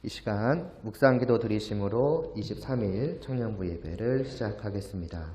이 시간 묵상기도 드리심으로 23일 청년부 예배를 시작하겠습니다.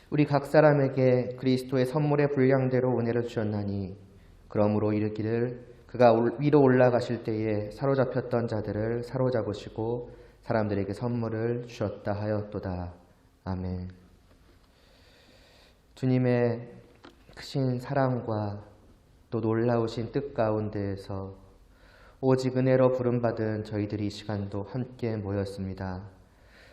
우리 각 사람에게 그리스도의 선물의 분량대로 은혜를 주셨나니 그러므로 이르기를 그가 위로 올라가실 때에 사로잡혔던 자들을 사로잡으시고 사람들에게 선물을 주셨다 하였도다. 아멘. 주님의 크신 사랑과 또 놀라우신 뜻 가운데에서 오직 은혜로 부름받은 저희들이 이 시간도 함께 모였습니다.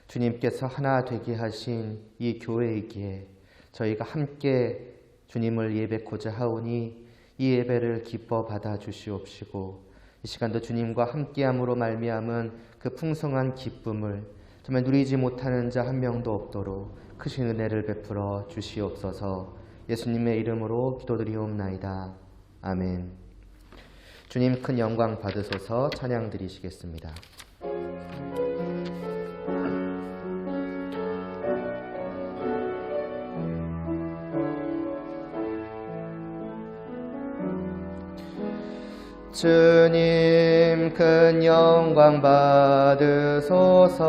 주님께서 하나 되게 하신 이 교회이기에 저희가 함께 주님을 예배코자 하오니 이 예배를 기뻐 받아 주시옵시고 이 시간도 주님과 함께함으로 말미암은 그 풍성한 기쁨을 정말 누리지 못하는 자 한 명도 없도록 크신 은혜를 베풀어 주시옵소서. 예수님의 이름으로 기도드리옵나이다. 아멘. 주님 큰 영광 받으소서. 찬양 드리시겠습니다. 주님 큰 영광 받으소서.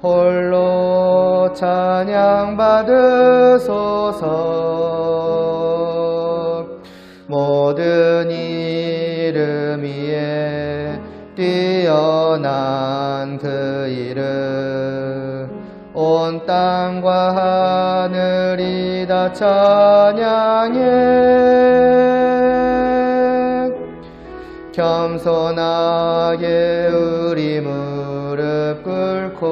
홀로 찬양 받으소서. 모든 이름 위에 뛰어난 그 이름 온 땅과 하늘이 다 찬양해. 겸손하게 우리 무릎 꿇고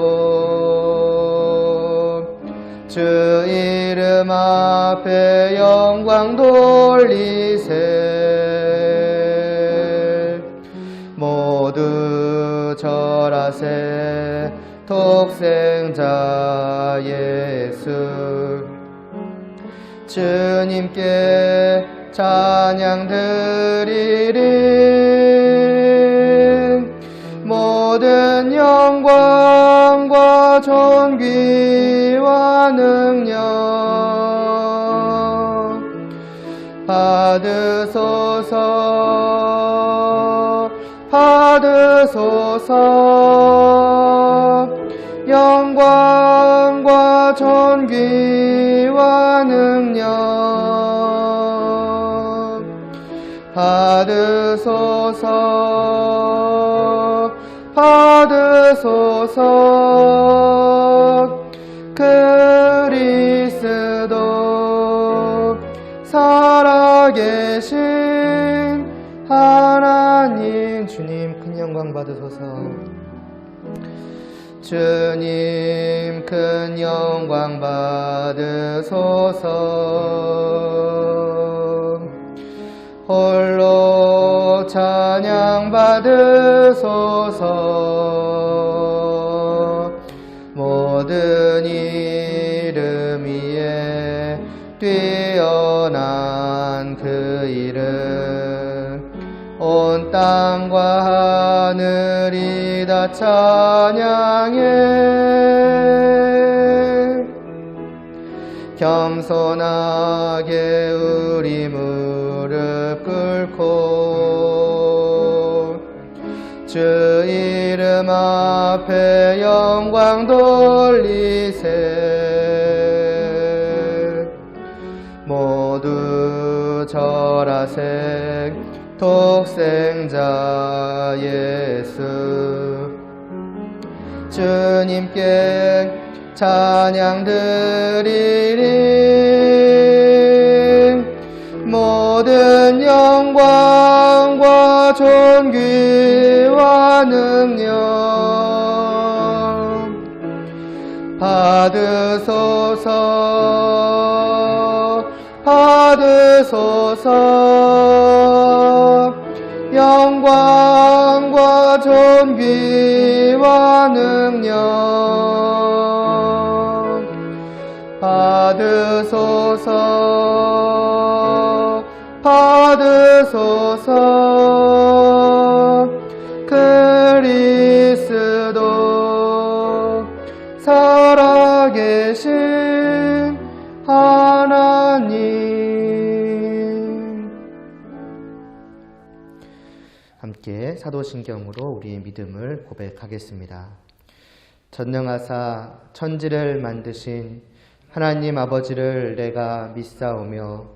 주 이름 앞에 영광 돌리세. 모두 절하세. 독생자 예수 주님께 찬양 드리리. 모든 영광과 존귀와 능력 받으소서. 받으소서. 영광과 존귀와 능력 받으소서. 받으소서. 그리스도 살아계신 하나님 주님 큰 영광 받으소서. 주님 큰 영광 받으소서. 홀로 찬양 받으소서. 모든 이름 위에 뛰어난 그 이름 온 땅과 하늘이 다 찬양해. 겸손하게 우리 무릎 꿇고 주 이름 앞에 영광 돌리세. 모두 절하세. 독생자 예수 주님께 찬양 드리리. 존귀와 능력 받으소서 받으소서 영광과 존귀와 능력 받으소서 받으소서 그리스도 살아계신 하나님. 함께 사도신경으로 우리의 믿음을 고백하겠습니다. 전능하사 천지를 만드신 하나님 아버지를 내가 믿사오며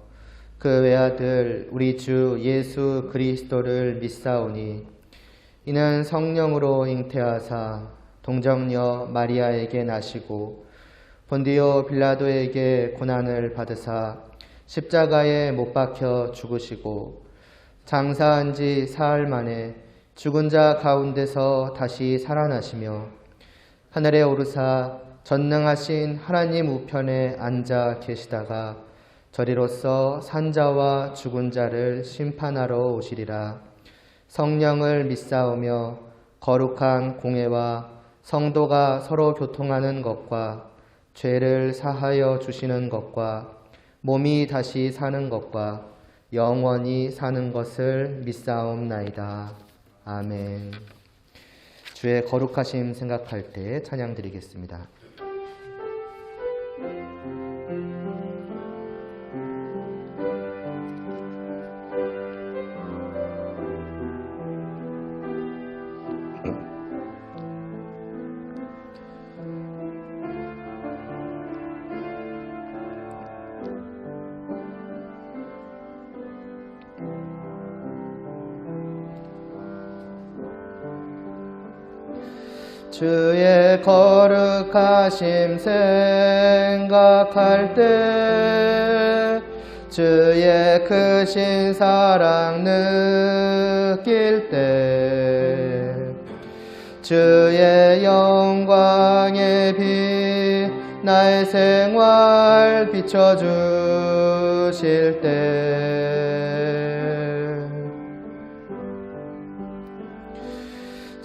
그 외아들 우리 주 예수 그리스도를 믿사오니 이는 성령으로 잉태하사 동정녀 마리아에게 나시고 본디오 빌라도에게 고난을 받으사 십자가에 못 박혀 죽으시고 장사한 지 사흘 만에 죽은 자 가운데서 다시 살아나시며 하늘에 오르사 전능하신 하나님 우편에 앉아 계시다가 저리로서 산자와 죽은 자를 심판하러 오시리라. 성령을 믿사오며 거룩한 공회와 성도가 서로 교통하는 것과 죄를 사하여 주시는 것과 몸이 다시 사는 것과 영원히 사는 것을 믿사옵나이다. 아멘. 주의 거룩하심 생각할 때 찬양 드리겠습니다. 주의 거룩하심 생각할 때 주의 크신 사랑 느낄 때 주의 영광의 빛 나의 생활 비춰주실 때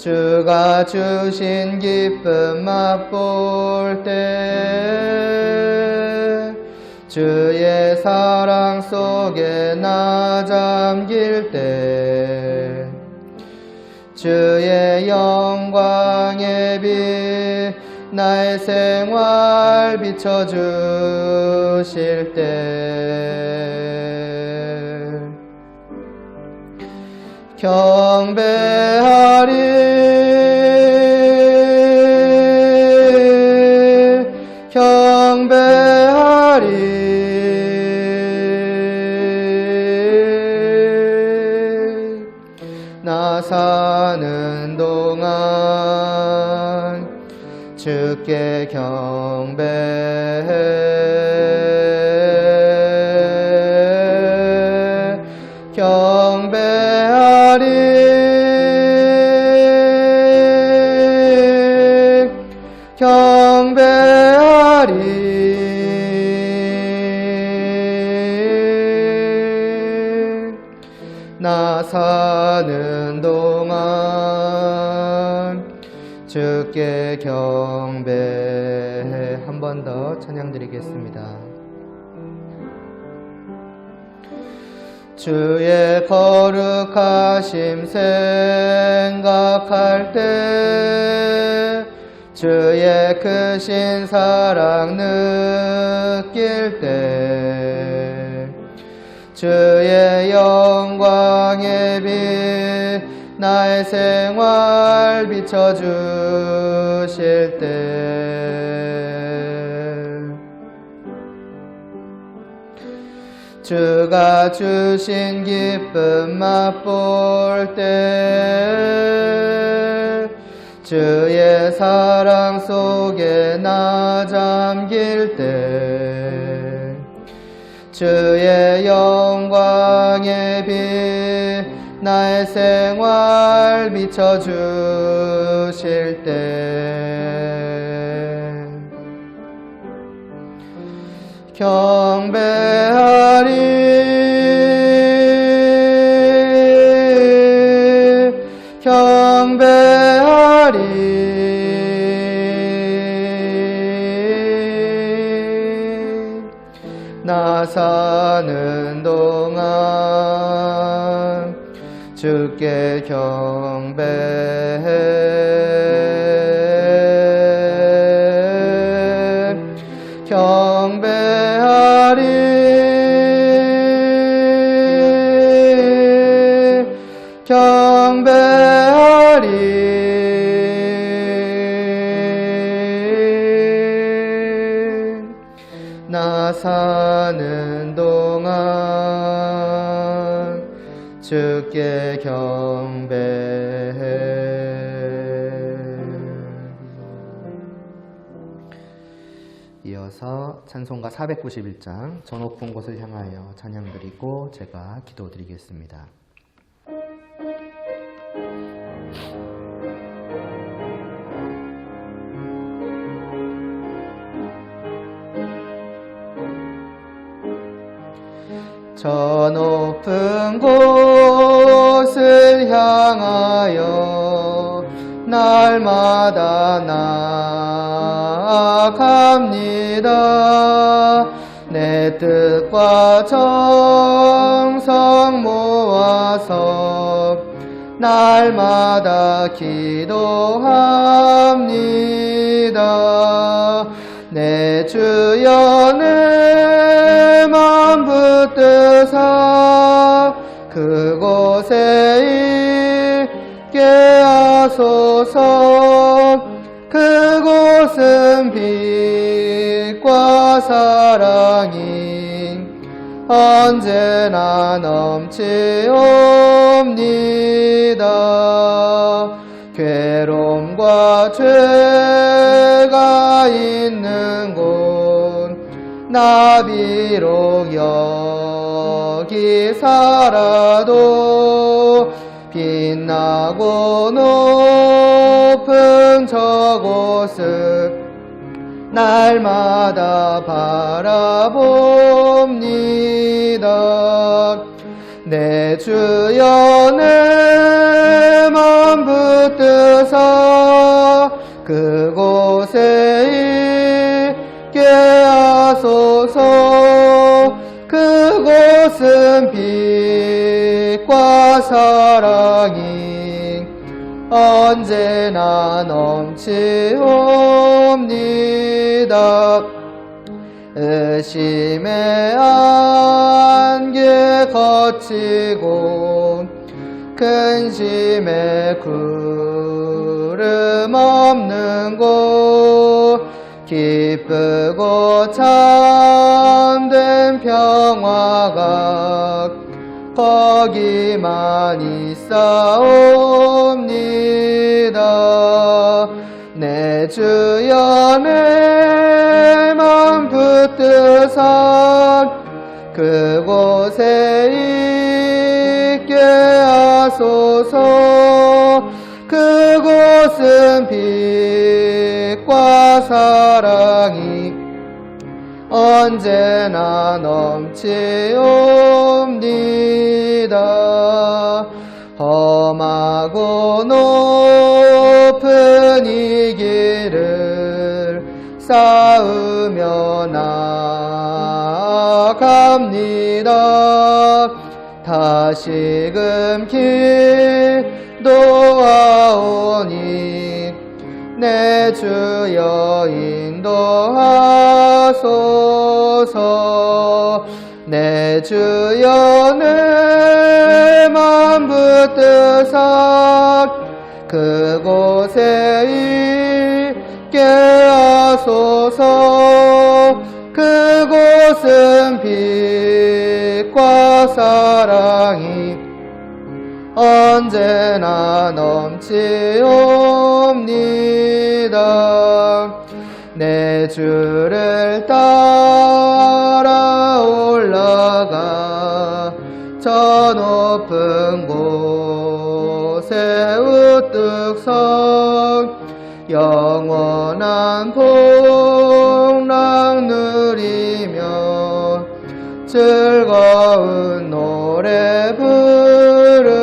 주가 주신 기쁨 맛볼 때 주의 사랑 속에 나 잠길 때 주의 영광의 빛 나의 생활 비춰주실 때 경배하리 나 사는 동안 주께 경배해 경배하리 나 사는 동안 주께 경배해. 한 번 더 찬양 드리겠습니다. 주의 거룩하심 생각할 때 주의 크신 사랑 느낄 때 주의 영광의 빛 나의 생활 비춰주실 때 주가 주신 기쁨 맛볼 때 주의 사랑 속에 나 잠길 때 주의 영광의 빛 나의 생활 비춰주실 때 경배하리 나 사는 동안 주께 나 사는 동안 주께 이어서 찬송가 491장 저 높은 곳을 향하여 찬양드리고 제가 기도드리겠습니다. 저 높은 곳을 향하여 날마다 나아갑니다. 내 뜻과 정성 모아서 날마다 기도합니다. 내 주여 내 맘 붙드사 그곳에 있게 하소서. 그곳은 빛과 사랑이 언제나 넘치옵니다. 괴로움과 죄가 있는 곳 나 비록 여기 살아도 빛나고 높은 저곳을 날마다 바라봅니다. 내 주여 내 맘 붙드사 그곳에 있게 하소서. 그곳은 빛과 사랑이 언제나 넘치옵니다. 의심의 안개 거치고 근심의 구름 없는 곳 기쁘고 참된 평화가 거기만 있사옵니다. 내 주여 내 맘 붙드사 그곳에 있게 하소서. 그곳은 빛과 사랑이 언제나 넘치옵니다. 험하고 높은 이 길을 쌓으며 나아갑니다. 다시금 기도하오니 내 주여 인도하소서. 내 주여 내 맘 붙드사 그곳에 있게 하소서. 그곳은 빛과 사랑이 언제나 넘치옵니다. 내 주를 따라 올라가 저 높은 곳 축성 영원한 복락 누리며 즐거운 노래 부르리.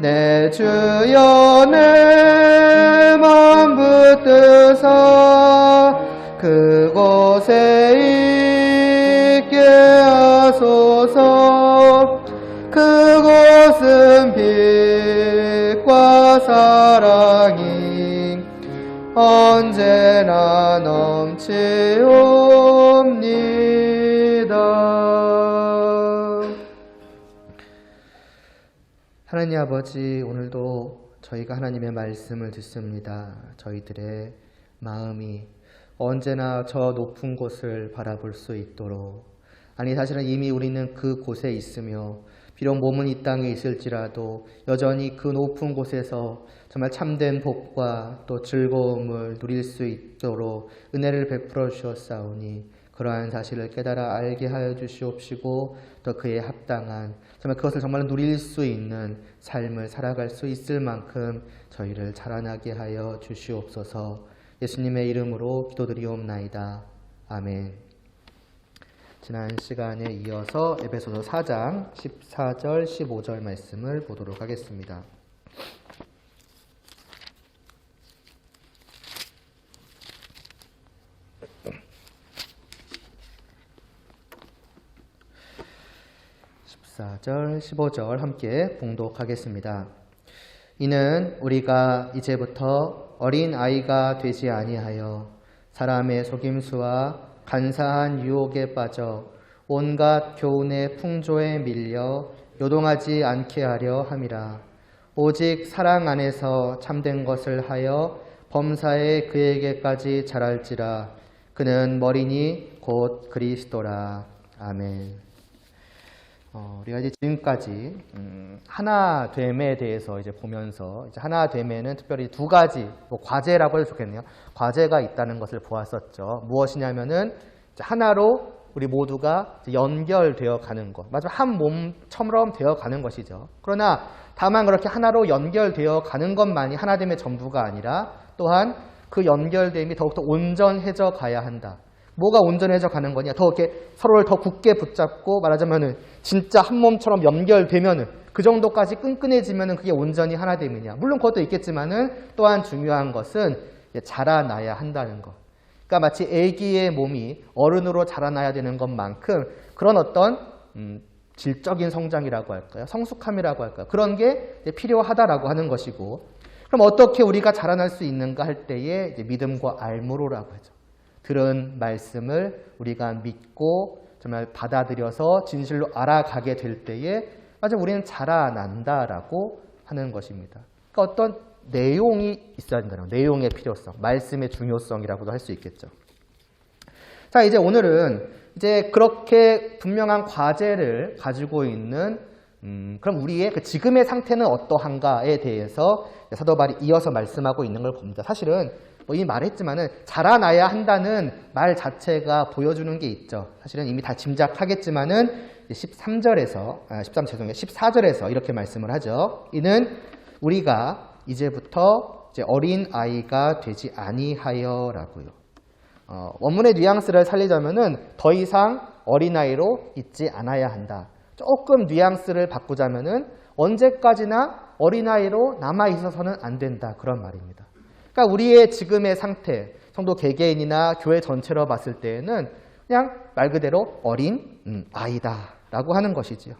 내 주여 내 맘 붙드사 그곳에 있게 하소서. 그곳은 빛과 사랑이 언제나 넘치옵니다. 하나님 아버지, 오늘도 저희가 하나님의 말씀을 듣습니다. 저희들의 마음이 언제나 저 높은 곳을 바라볼 수 있도록, 아니 사실은 이미 우리는 그 곳에 있으며 비록 몸은 이 땅에 있을지라도 여전히 그 높은 곳에서 정말 참된 복과 또 즐거움을 누릴 수 있도록 은혜를 베풀어 주셨사오니 그러한 사실을 깨달아 알게 하여 주시옵시고 또 그에 합당한 정말 그것을 정말 누릴 수 있는 삶을 살아갈 수 있을 만큼 저희를 자라나게 하여 주시옵소서. 예수님의 이름으로 기도드리옵나이다. 아멘. 지난 시간에 이어서 에베소서 4장 14절 15절 말씀을 보도록 하겠습니다. (14절) (15절) 함께 봉독하겠습니다. 이는 우리가 이제부터 어린 아이가 되지 아니하여 사람의 속임수와 간사한 유혹에 빠져 온갖 교훈의 풍조에 밀려 요동하지 않게 하려 함이라. 오직 사랑 안에서 참된 것을 하여 범사에 그에게까지 자랄지라. 그는 머리니 곧 그리스도라. 아멘. 우리가 이제 지금까지 하나됨에 대해서 이제 보면서 이제 하나됨에는 특별히 두 가지 과제라고 해도 좋겠네요. 과제가 있다는 것을 보았었죠. 무엇이냐면은 이제 하나로 우리 모두가 연결되어 가는 것, 마지막 한 몸처럼 되어 가는 것이죠. 그러나 다만 그렇게 하나로 연결되어 가는 것만이 하나됨의 전부가 아니라 또한 그 연결됨이 더욱더 온전해져 가야 한다. 뭐가 온전해져 가는 거냐? 더 이렇게 서로를 더 굳게 붙잡고 말하자면은 진짜 한 몸처럼 연결되면은 그 정도까지 끈끈해지면은 그게 온전히 하나됨이냐? 물론 그것도 있겠지만은 또한 중요한 것은 자라나야 한다는 것. 그러니까 마치 아기의 몸이 어른으로 자라나야 되는 것만큼 그런 어떤 질적인 성장이라고 할까요? 성숙함이라고 할까요? 그런 게 필요하다라고 하는 것이고, 그럼 어떻게 우리가 자라날 수 있는가 할 때에 이제 믿음과 알므로라고 하죠. 들은 말씀을 우리가 믿고 정말 받아들여서 진실로 알아가게 될 때에 맞아 우리는 자라난다라고 하는 것입니다. 그러니까 어떤 내용이 있어야 된다는 내용의 필요성, 말씀의 중요성이라고도 할 수 있겠죠. 자, 이제 오늘은 이제 그렇게 분명한 과제를 가지고 있는 그럼 우리의 그 지금의 상태는 어떠한가에 대해서 사도 바울이 이어서 말씀하고 있는 걸 봅니다. 사실은 이미 말했지만은 자라나야 한다는 말 자체가 보여주는 게 있죠. 사실은 이미 다 짐작하겠지만은 14절에서 이렇게 말씀을 하죠. 이는 우리가 이제부터 이제 어린 아이가 되지 아니하여라고요. 원문의 뉘앙스를 살리자면은 더 이상 어린아이로 있지 않아야 한다. 조금 뉘앙스를 바꾸자면은 언제까지나 어린아이로 남아 있어서는 안 된다. 그런 말입니다. 그러니까 우리의 지금의 상태, 성도 개개인이나 교회 전체로 봤을 때에는 그냥 말 그대로 어린 아이다라고 하는 것이지요.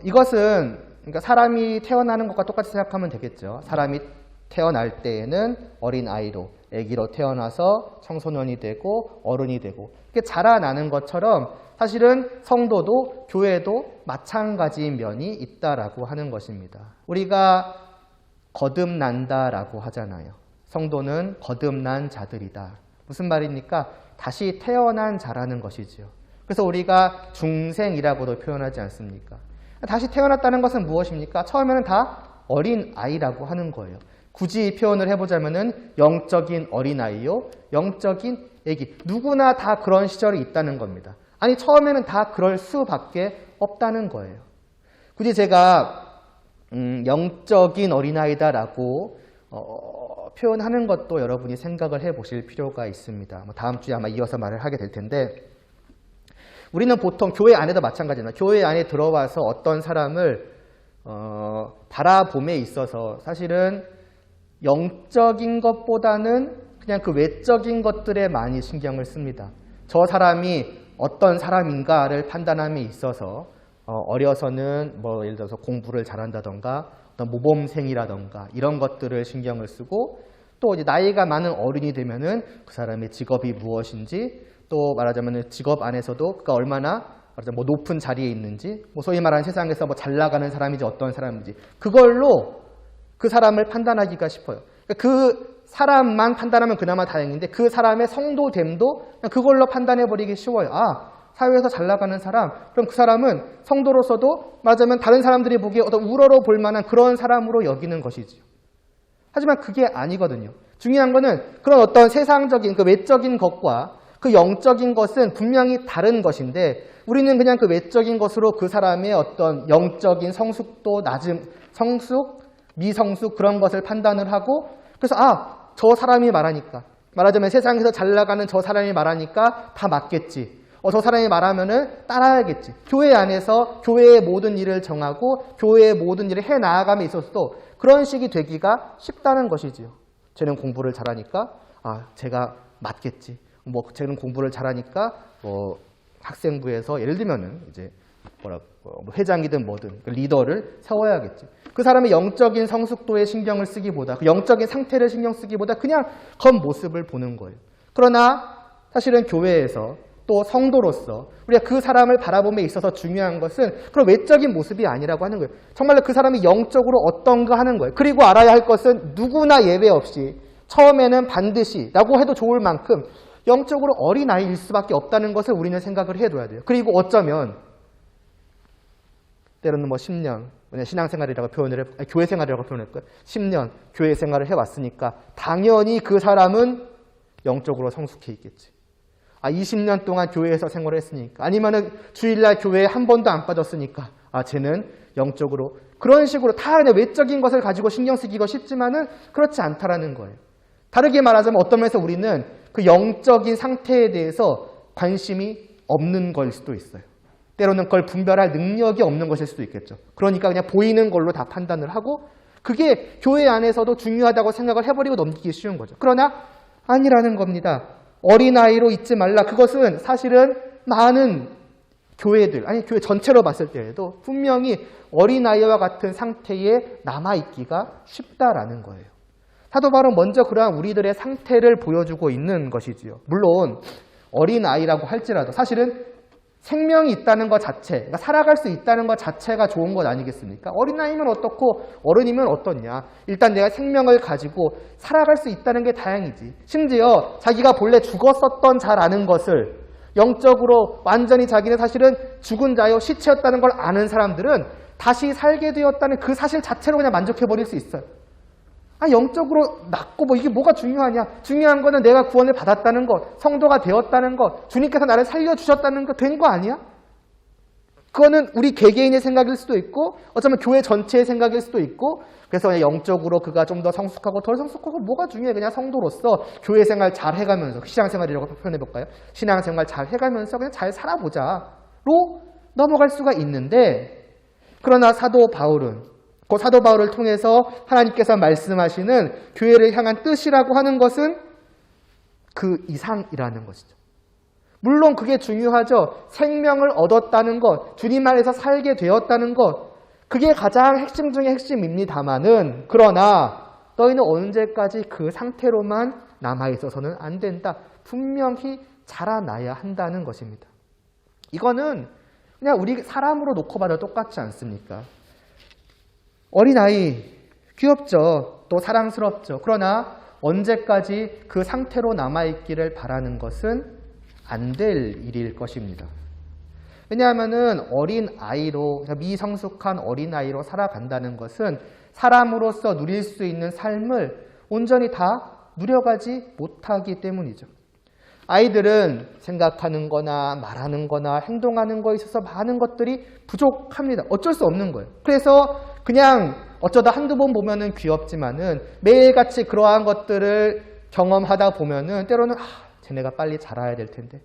이것은 그러니까 사람이 태어나는 것과 똑같이 생각하면 되겠죠. 사람이 태어날 때에는 어린 아이로, 아기로 태어나서 청소년이 되고 어른이 되고 이렇게 자라나는 것처럼 사실은 성도도 교회도 마찬가지인 면이 있다라고 하는 것입니다. 우리가 거듭난다라고 하잖아요. 성도는 거듭난 자들이다. 무슨 말입니까? 다시 태어난 자라는 것이지요. 그래서 우리가 중생이라고도 표현하지 않습니까? 다시 태어났다는 것은 무엇입니까? 처음에는 다 어린 아이라고 하는 거예요. 굳이 표현을 해보자면은 영적인 어린아이요, 영적인 아기. 누구나 다 그런 시절이 있다는 겁니다. 아니 처음에는 다 그럴 수밖에 없다는 거예요. 굳이 제가 영적인 어린아이다라고 표현하는 것도 여러분이 생각을 해보실 필요가 있습니다. 다음 주에 아마 이어서 말을 하게 될 텐데 우리는 보통 교회 안에도 마찬가지입니다. 교회 안에 들어와서 어떤 사람을 바라봄에 있어서 사실은 영적인 것보다는 그냥 그 외적인 것들에 많이 신경을 씁니다. 저 사람이 어떤 사람인가를 판단함에 있어서 어려서는 뭐 예를 들어서 공부를 잘한다던가 어떤 모범생이라던가 이런 것들을 신경을 쓰고 또 이제 나이가 많은 어른이 되면은 그 사람의 직업이 무엇인지 또 말하자면 직업 안에서도 그가 얼마나 뭐 높은 자리에 있는지 뭐 소위 말하는 세상에서 뭐 잘 나가는 사람인지 어떤 사람인지 그걸로 그 사람을 판단하기가 싶어요. 그 사람만 판단하면 그나마 다행인데 그 사람의 성도됨도 그냥 그걸로 판단해버리기 쉬워요. 아, 사회에서 잘 나가는 사람, 그럼 그 사람은 성도로서도 말하자면 다른 사람들이 보기에 어떤 우러러 볼 만한 그런 사람으로 여기는 것이지요. 하지만 그게 아니거든요. 중요한 거는 그런 어떤 세상적인 그 외적인 것과 그 영적인 것은 분명히 다른 것인데 우리는 그냥 그 외적인 것으로 그 사람의 어떤 영적인 성숙도 낮음, 성숙, 미성숙 그런 것을 판단을 하고 그래서 저 사람이 말하니까 말하자면 세상에서 잘 나가는 저 사람이 말하니까 다 맞겠지. 저 사람이 말하면은 따라야겠지. 교회 안에서 교회의 모든 일을 정하고 교회의 모든 일을 해나가감에 있어서도 그런 식이 되기가 쉽다는 것이지요. 쟤는 공부를 잘하니까 제가 맞겠지. 뭐 쟤는 공부를 잘하니까 학생부에서 예를 들면은 이제 회장이든 뭐든 그 리더를 세워야겠지. 그 사람의 영적인 성숙도에 신경을 쓰기보다 그 영적인 상태를 신경 쓰기보다 그냥 겉모습을 보는 거예요. 그러나 사실은 교회에서 또 성도로서 우리가 그 사람을 바라봄에 있어서 중요한 것은 그런 외적인 모습이 아니라고 하는 거예요. 정말로 그 사람이 영적으로 어떤가 하는 거예요. 그리고 알아야 할 것은 누구나 예외 없이 처음에는 반드시 라고 해도 좋을 만큼 영적으로 어린아이일 수밖에 없다는 것을 우리는 생각을 해둬야 돼요. 그리고 어쩌면 때로는 10년 신앙생활이라고 교회 생활이라고 표현할 거예요. 10년 교회 생활을 해왔으니까 당연히 그 사람은 영적으로 성숙해 있겠지. 20년 동안 교회에서 생활을 했으니까 아니면은 주일날 교회에 한 번도 안 빠졌으니까 쟤는 영적으로 그런 식으로 다 그냥 외적인 것을 가지고 신경 쓰기가 쉽지만은 그렇지 않다라는 거예요. 다르게 말하자면 어떤 면에서 우리는 그 영적인 상태에 대해서 관심이 없는 걸 수도 있어요. 때로는 그걸 분별할 능력이 없는 것일 수도 있겠죠. 그러니까 그냥 보이는 걸로 다 판단을 하고 그게 교회 안에서도 중요하다고 생각을 해버리고 넘기기 쉬운 거죠. 그러나 아니라는 겁니다. 어린아이로 있지 말라. 그것은 사실은 많은 교회들, 아니 교회 전체로 봤을 때에도 분명히 어린아이와 같은 상태에 남아있기가 쉽다라는 거예요. 사도 바울은 먼저 그러한 우리들의 상태를 보여주고 있는 것이지요. 물론 어린아이라고 할지라도 사실은 생명이 있다는 것 자체, 그러니까 살아갈 수 있다는 것 자체가 좋은 것 아니겠습니까? 어린아이면 어떻고 어른이면 어떻냐. 일단 내가 생명을 가지고 살아갈 수 있다는 게 다행이지. 심지어 자기가 본래 죽었었던 잘 아는 것을 영적으로 완전히 자기는 사실은 죽은 자요 시체였다는 걸 아는 사람들은 다시 살게 되었다는 그 사실 자체로 그냥 만족해버릴 수 있어요. 영적으로 낫고 이게 뭐가 중요하냐. 중요한 거는 내가 구원을 받았다는 것, 성도가 되었다는 것, 주님께서 나를 살려주셨다는 것 된 거 아니야? 그거는 우리 개개인의 생각일 수도 있고 어쩌면 교회 전체의 생각일 수도 있고 그래서 그냥 영적으로 그가 좀 더 성숙하고 덜 성숙하고 뭐가 중요해. 그냥 성도로서 교회 생활 잘 해가면서 신앙생활이라고 표현해볼까요? 신앙생활 잘 해가면서 그냥 잘 살아보자로 넘어갈 수가 있는데 그러나 사도 바울은 그 사도 바울을 통해서 하나님께서 말씀하시는 교회를 향한 뜻이라고 하는 것은 그 이상이라는 것이죠. 물론 그게 중요하죠. 생명을 얻었다는 것, 주님 안에서 살게 되었다는 것, 그게 가장 핵심 중의 핵심입니다마는 그러나 너희는 언제까지 그 상태로만 남아있어서는 안 된다. 분명히 자라나야 한다는 것입니다. 이거는 그냥 우리 사람으로 놓고 봐도 똑같지 않습니까? 어린아이 귀엽죠. 또 사랑스럽죠. 그러나 언제까지 그 상태로 남아있기를 바라는 것은 안 될 일일 것입니다. 왜냐하면은 어린아이로 미성숙한 어린아이로 살아간다는 것은 사람으로서 누릴 수 있는 삶을 온전히 다 누려가지 못하기 때문이죠. 아이들은 생각하는 거나 말하는 거나 행동하는 거에 있어서 많은 것들이 부족합니다. 어쩔 수 없는 거예요. 그래서 그냥 어쩌다 한두 번 보면은 귀엽지만은 매일같이 그러한 것들을 경험하다 보면은 때로는 쟤네가 빨리 자라야 될 텐데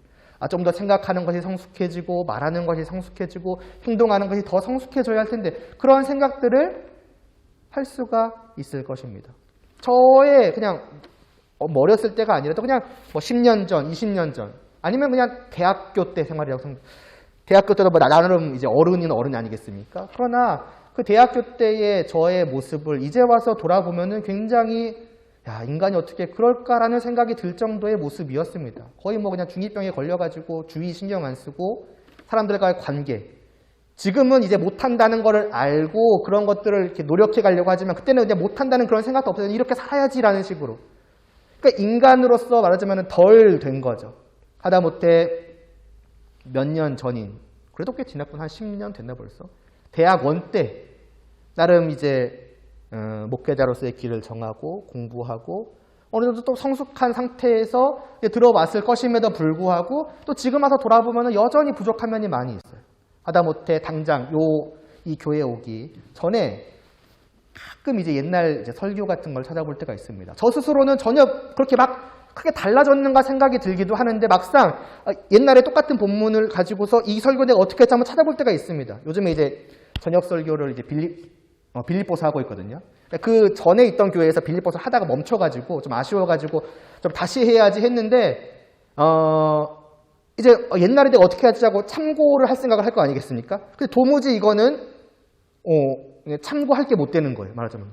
좀 더 생각하는 것이 성숙해지고 말하는 것이 성숙해지고 행동하는 것이 더 성숙해져야 할 텐데 그런 생각들을 할 수가 있을 것입니다. 저의 그냥 어렸을 때가 아니라도 그냥 10년 전, 20년 전 아니면 그냥 대학교 때 생활이라고 생각합니다. 대학교 때도 나름 이제 어른은 어른이 아니겠습니까? 그러나 그 대학교 때의 저의 모습을 이제 와서 돌아보면은 굉장히 인간이 어떻게 그럴까라는 생각이 들 정도의 모습이었습니다. 거의 그냥 중2병에 걸려가지고 주의 신경 안 쓰고 사람들과의 관계. 지금은 이제 못한다는 거를 알고 그런 것들을 이렇게 노력해 가려고 하지만 그때는 이제 못한다는 그런 생각도 없어요. 이렇게 살아야지라는 식으로. 그러니까 인간으로서 말하자면 덜 된 거죠. 하다못해 몇 년 전인, 그래도 꽤 지났구나. 한 10년 됐나 벌써. 대학원 때 나름 이제 목회자로서의 길을 정하고 공부하고 어느 정도 또 성숙한 상태에서 들어왔을 것임에도 불구하고 또 지금 와서 돌아보면 여전히 부족한 면이 많이 있어요. 하다못해 당장 이 교회에 오기 전에 가끔 이제 옛날 이제 설교 같은 걸 찾아볼 때가 있습니다. 저 스스로는 전혀 그렇게 막 크게 달라졌는가 생각이 들기도 하는데 막상 옛날에 똑같은 본문을 가지고서 이 설교 내가 어떻게 했지 한번 찾아볼 때가 있습니다. 요즘에 이제 저녁 설교를 이제 빌립보서 하고 있거든요. 그 전에 있던 교회에서 빌립보서 하다가 멈춰가지고 좀 아쉬워가지고 좀 다시 해야지 했는데 이제 옛날에 내가 어떻게 하지 하고 참고를 할 생각을 할 거 아니겠습니까? 근데 도무지 이거는 참고할 게 못 되는 거예요. 말하자면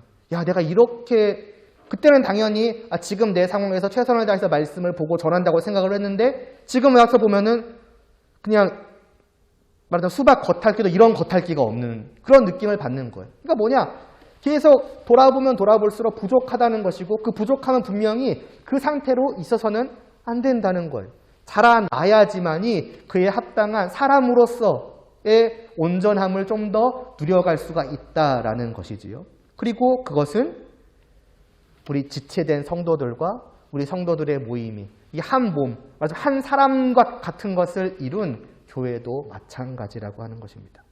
내가 이렇게 그때는 당연히 지금 내 상황에서 최선을 다해서 말씀을 보고 전한다고 생각을 했는데 지금 와서 보면은 그냥 말하자면 수박 겉핥기도 이런 겉핥기가 없는 그런 느낌을 받는 거예요. 그러니까 뭐냐? 계속 돌아보면 돌아볼수록 부족하다는 것이고 그 부족함은 분명히 그 상태로 있어서는 안 된다는 거예요. 자라나야지만이 그에 합당한 사람으로서의 온전함을 좀 더 누려갈 수가 있다라는 것이지요. 그리고 그것은 우리 지체된 성도들과 우리 성도들의 모임이 이 한 몸, 한 사람과 같은 것을 이룬 교회도 마찬가지라고 하는 것입니다.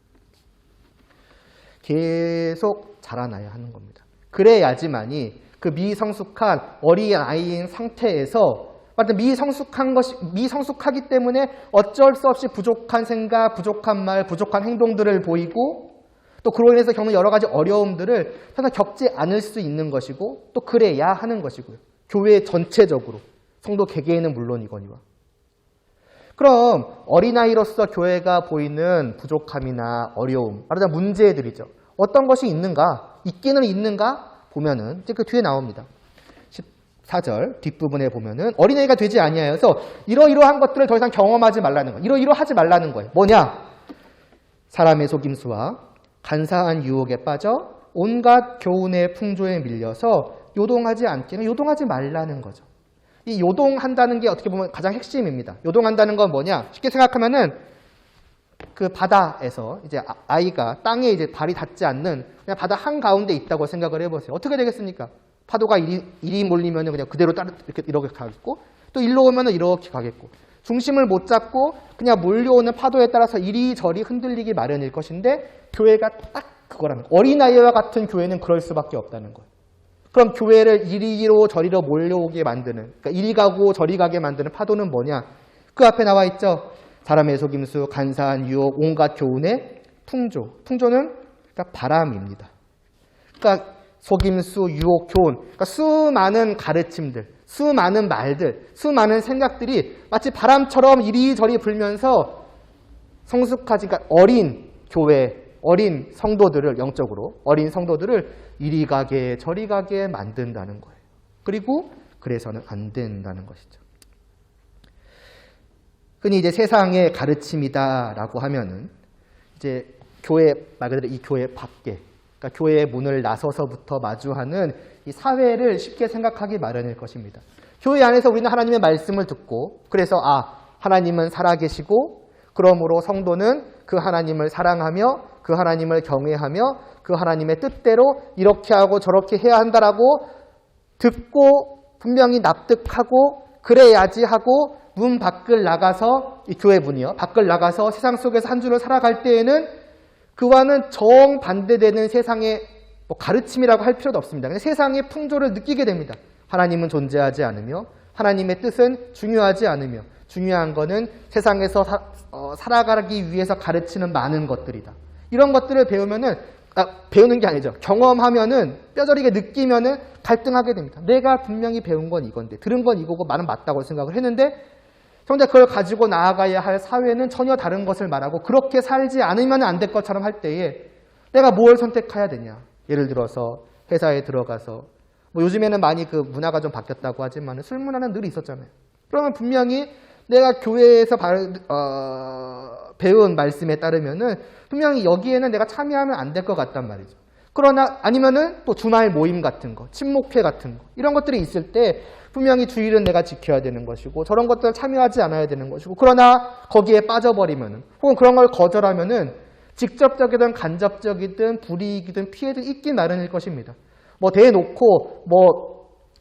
계속 자라나야 하는 겁니다. 그래야지만이 그 미성숙한 어린아이인 상태에서 미성숙하기 때문에 어쩔 수 없이 부족한 생각, 부족한 말, 부족한 행동들을 보이고 또 그로 인해서 겪는 여러 가지 어려움들을 항상 겪지 않을 수 있는 것이고 또 그래야 하는 것이고요. 교회 전체적으로 성도 개개인은 물론이거니와. 그럼 어린아이로서 교회가 보이는 부족함이나 어려움, 말하자면 문제들이죠. 어떤 것이 있는가? 있기는 있는가? 보면은 이제 그 뒤에 나옵니다. 14절 뒷부분에 보면은 어린아이가 되지 아니하여서 이러이러한 것들을 더 이상 경험하지 말라는 거예요. 이러이러하지 말라는 거예요. 뭐냐? 사람의 속임수와 간사한 유혹에 빠져 온갖 교훈의 풍조에 밀려서 요동하지 않게, 요동하지 말라는 거죠. 이 요동한다는 게 어떻게 보면 가장 핵심입니다. 요동한다는 건 뭐냐? 쉽게 생각하면은 그 바다에서 이제 아이가 땅에 이제 발이 닿지 않는 그냥 바다 한가운데 있다고 생각을 해보세요. 어떻게 되겠습니까? 파도가 이리 몰리면 그냥 그대로 이렇게 가겠고 또 일로 오면 이렇게 가겠고 중심을 못 잡고 그냥 몰려오는 파도에 따라서 이리저리 흔들리기 마련일 것인데 교회가 딱 그거라는 거예요. 어린아이와 같은 교회는 그럴 수밖에 없다는 거예요. 그럼 교회를 이리로 저리로 몰려오게 만드는, 그러니까 이리 가고 저리 가게 만드는 파도는 뭐냐? 그 앞에 나와 있죠. 사람의 속임수, 간사한 유혹, 온갖 교훈의 풍조. 풍조는 그러니까 바람입니다. 그러니까 속임수, 유혹, 교훈. 그러니까 수많은 가르침들, 수많은 말들, 수많은 생각들이 마치 바람처럼 이리저리 불면서 성숙하지, 그러니까 어린 교회, 어린 성도들을 영적으로 어린 성도들을 이리 가게 저리 가게 만든다는 거예요. 그리고 그래서는 안 된다는 것이죠. 흔히 이제 세상의 가르침이다라고 하면은 이제 교회 말 그대로 이 교회 밖에, 그러니까 교회의 문을 나서서부터 마주하는 이 사회를 쉽게 생각하기 마련일 것입니다. 교회 안에서 우리는 하나님의 말씀을 듣고 그래서 하나님은 살아계시고 그러므로 성도는 그 하나님을 사랑하며 그 하나님을 경외하며 그 하나님의 뜻대로 이렇게 하고 저렇게 해야 한다라고 듣고 분명히 납득하고 그래야지 하고 문 밖을 나가서 이 교회 문이요. 밖을 나가서 세상 속에서 한 주를 살아갈 때에는 그와는 정반대되는 세상의 가르침이라고 할 필요도 없습니다. 그냥 세상의 풍조를 느끼게 됩니다. 하나님은 존재하지 않으며 하나님의 뜻은 중요하지 않으며 중요한 거는 세상에서 살아가기 위해서 가르치는 많은 것들이다. 이런 것들을 배우는 게 아니죠. 경험하면은 뼈저리게 느끼면은 갈등하게 됩니다. 내가 분명히 배운 건 이건데 들은 건 이거고 말은 맞다고 생각을 했는데 정작 그걸 가지고 나아가야 할 사회는 전혀 다른 것을 말하고 그렇게 살지 않으면 안 될 것처럼 할 때에 내가 뭘 선택해야 되냐. 예를 들어서 회사에 들어가서 요즘에는 많이 그 문화가 좀 바뀌었다고 하지만 술 문화는 늘 있었잖아요. 그러면 분명히 내가 교회에서 배운 말씀에 따르면은 분명히 여기에는 내가 참여하면 안 될 것 같단 말이죠. 그러나 아니면은 또 주말 모임 같은 거, 친목회 같은 거 이런 것들이 있을 때 분명히 주일은 내가 지켜야 되는 것이고 저런 것들 참여하지 않아야 되는 것이고 그러나 거기에 빠져버리면은 혹은 그런 걸 거절하면은 직접적이든 간접적이든 불이익이든 피해도 있기 마련일 것입니다. 대놓고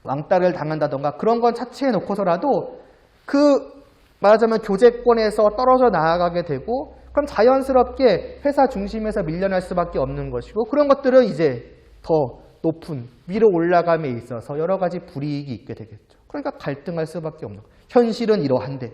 왕따를 당한다던가 그런 건 차치해 놓고서라도 말하자면 교제권에서 떨어져 나아가게 되고 그럼 자연스럽게 회사 중심에서 밀려날 수밖에 없는 것이고 그런 것들은 이제 더 높은 위로 올라감에 있어서 여러 가지 불이익이 있게 되겠죠. 그러니까 갈등할 수밖에 없는 거예요. 현실은 이러한데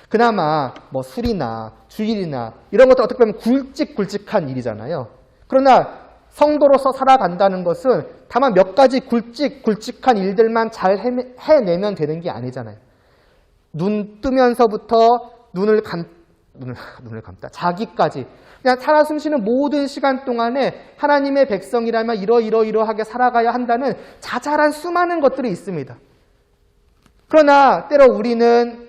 그나마 술이나 주일이나 이런 것도 어떻게 보면 굵직굵직한 일이잖아요. 그러나 성도로서 살아간다는 것은 다만 몇 가지 굵직굵직한 일들만 잘 해내면 되는 게 아니잖아요. 눈 뜨면서부터 눈을 감다. 자기까지. 그냥 살아 숨쉬는 모든 시간 동안에 하나님의 백성이라면 이러하게 살아가야 한다는 자잘한 수많은 것들이 있습니다. 그러나 때로 우리는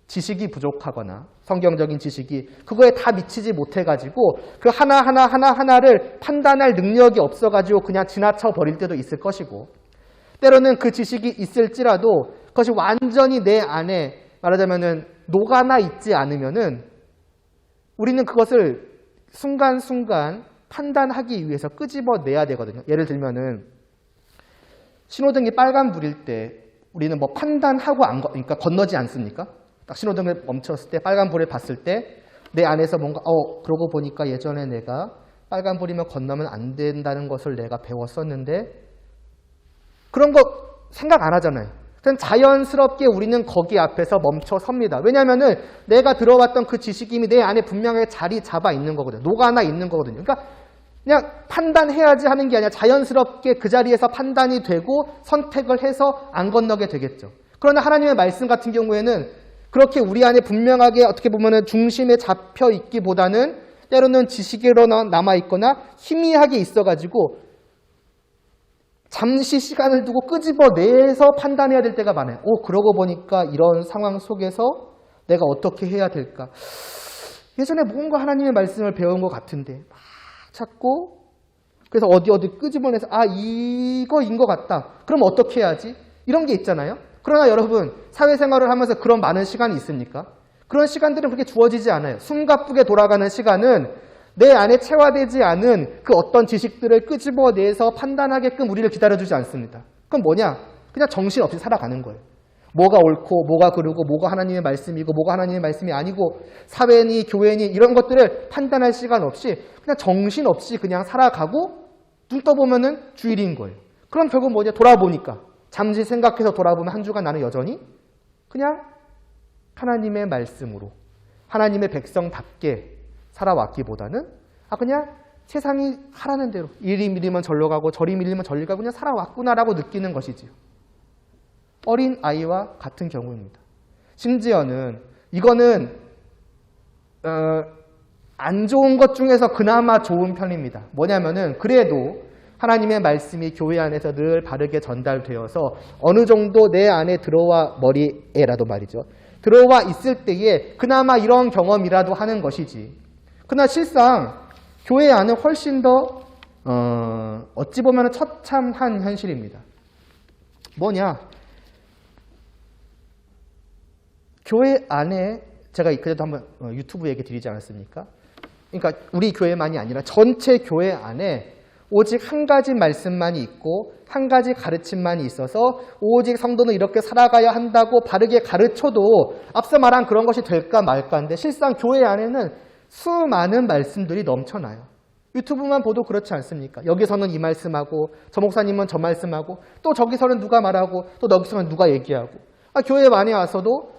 지식이 부족하거나 성경적인 지식이 그거에 다 미치지 못해가지고 그 하나하나를 판단할 능력이 없어가지고 그냥 지나쳐 버릴 때도 있을 것이고 때로는 그 지식이 있을지라도 그것이 완전히 내 안에 말하자면은 녹아나 있지 않으면은 우리는 그것을 순간순간 판단하기 위해서 끄집어내야 되거든요. 예를 들면은 신호등이 빨간불일 때 우리는 판단하고 그러니까 건너지 않습니까? 딱 신호등을 멈췄을 때 빨간불을 봤을 때 내 안에서 뭔가 그러고 보니까 예전에 내가 빨간불이면 건너면 안 된다는 것을 내가 배웠었는데 그런 거 생각 안 하잖아요. 그냥 자연스럽게 우리는 거기 앞에서 멈춰 섭니다. 왜냐하면은 내가 들어왔던 그 지식이 이미 내 안에 분명하게 자리 잡아 있는 거거든요. 녹아나 있는 거거든요. 그러니까 그냥 판단해야지 하는 게 아니라 자연스럽게 그 자리에서 판단이 되고 선택을 해서 안 건너게 되겠죠. 그러나 하나님의 말씀 같은 경우에는 그렇게 우리 안에 분명하게 어떻게 보면은 중심에 잡혀 있기보다는 때로는 지식으로 남아 있거나 희미하게 있어가지고 잠시 시간을 두고 끄집어내서 판단해야 될 때가 많아요. 그러고 보니까 이런 상황 속에서 내가 어떻게 해야 될까? 예전에 뭔가 하나님의 말씀을 배운 것 같은데 막 찾고 그래서 어디 끄집어내서 이거인 것 같다. 그럼 어떻게 해야지? 이런 게 있잖아요. 그러나 여러분 사회생활을 하면서 그런 많은 시간이 있습니까? 그런 시간들은 그렇게 주어지지 않아요. 숨가쁘게 돌아가는 시간은 내 안에 체화되지 않은 그 어떤 지식들을 끄집어내서 판단하게끔 우리를 기다려주지 않습니다. 그럼 뭐냐? 그냥 정신없이 살아가는 거예요. 뭐가 옳고 뭐가 그르고 뭐가 하나님의 말씀이고 뭐가 하나님의 말씀이 아니고 사회니 교회니 이런 것들을 판단할 시간 없이 그냥 정신없이 그냥 살아가고 눈 떠보면은 주일인 거예요. 그럼 결국 뭐냐? 돌아보니까 잠시 생각해서 돌아보면 한 주간 나는 여전히 그냥 하나님의 말씀으로 하나님의 백성답게 살아왔기보다는 그냥 세상이 하라는 대로 이리 밀리면 절로 가고 저리 밀리면 저리 가고 그냥 살아왔구나라고 느끼는 것이지요. 어린 아이와 같은 경우입니다. 심지어는 이거는 안 좋은 것 중에서 그나마 좋은 편입니다. 뭐냐면은 그래도 하나님의 말씀이 교회 안에서 늘 바르게 전달되어서 어느 정도 내 안에 들어와 머리에라도 말이죠. 들어와 있을 때에 그나마 이런 경험이라도 하는 것이지. 그러나 실상 교회 안은 훨씬 더 어찌 보면 처참한 현실입니다. 뭐냐? 교회 안에 제가 그래도 한번 유튜브 얘기 드리지 않았습니까? 그러니까 우리 교회만이 아니라 전체 교회 안에 오직 한 가지 말씀만이 있고 한 가지 가르침만이 있어서 오직 성도는 이렇게 살아가야 한다고 바르게 가르쳐도 앞서 말한 그런 것이 될까 말까인데 실상 교회 안에는 수많은 말씀들이 넘쳐나요. 유튜브만 보도 그렇지 않습니까? 여기서는 이 말씀하고 저 목사님은 저 말씀하고 또 저기서는 누가 말하고 또 여기서는 누가 얘기하고 교회 많이 와서도